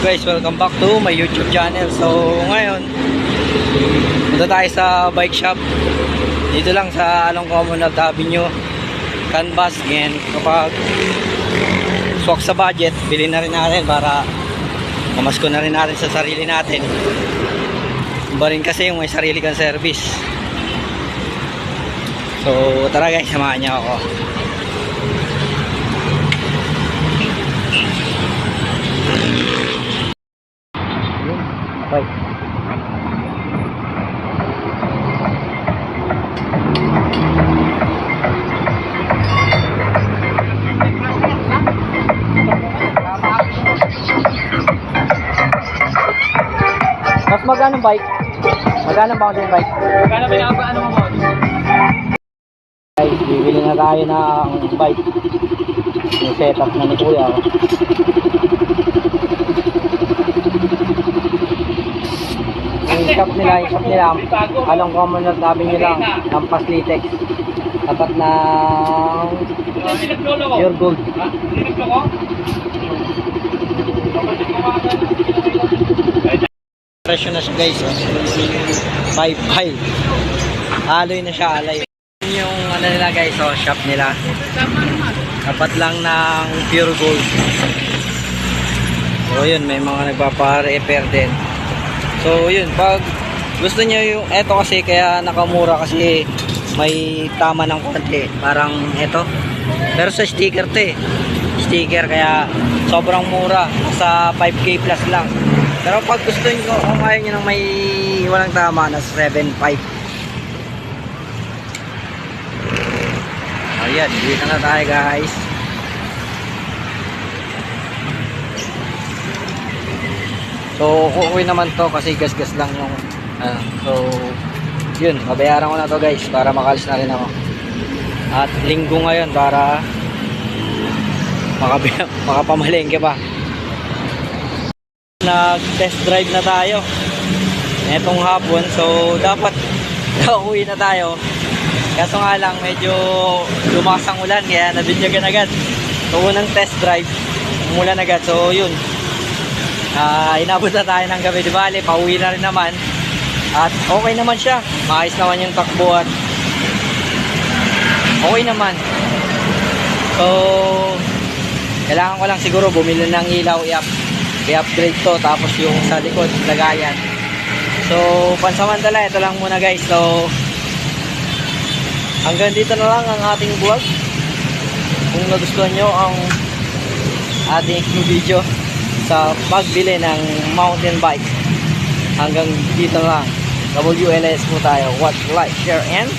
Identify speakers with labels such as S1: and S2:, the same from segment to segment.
S1: Guys, welcome back to my YouTube channel. So ngayon, punta tayo sa bike shop. Dito lang sa Along Commonwealth Avenue, Canvas. And kapag swak sa budget, bilhin na rin natin para mamasko na rin natin sa sarili natin. Iba rin kasi yung may sarili kang service. So tara guys, samahan niyo ako. Bye. Mas magkano bike? Magkano ba yung bike?
S2: Magkano ba yung ano mo?
S1: Guys, bibili na tayo ng bike. Yung setup na ni Kuya. Yung shop nila, Along Commonwealth Avenue lang, ng Paslitex. Tapat ng Pure Gold. Presyo na siya guys, 5.5. Aloy na siya, alay. Yung ano nila guys, shop nila. Tapat lang ng Pure Gold. So yun, may mga nagpapa-repair din. So yun, pag gusto niyo yung eto kasi kaya nakamura kasi may tama ng konti, parang eto. Pero sa sticker to eh. Sticker kaya sobrang mura, sa 5K plus lang. Pero pag gusto niyo, kung ayaw niyo ng may walang tama, na 7.5. Ayan, dito na tayo guys. So, kukuwi naman to kasi gas-gas lang yung so, yun, mabayaran ko na to guys para makalis na rin ako. At linggo ngayon para makapamalengke pa. Nag-test drive na tayo etong hapon, so dapat uwi na tayo. Kaso nga lang, medyo lumakas ang ulan kaya nabinyagan agad. So, unang test drive, umulan agad. So, yun. Inabot na tayo ng gabi, di bale, pauwi na rin naman. At okay naman siya, maayos naman yung takbo at okay naman. So kailangan ko lang siguro bumili ng ilaw, i-upgrade to, tapos yung sa likod lagayan. So pansamantala, ito lang muna guys. So hanggang dito na lang ang ating vlog. Kung nagustuhan nyo ang ating video sa pagbili ng mountain bike, hanggang dito lang. WLS po tayo. Watch, like, share, and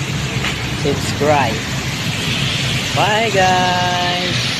S1: subscribe. Bye guys!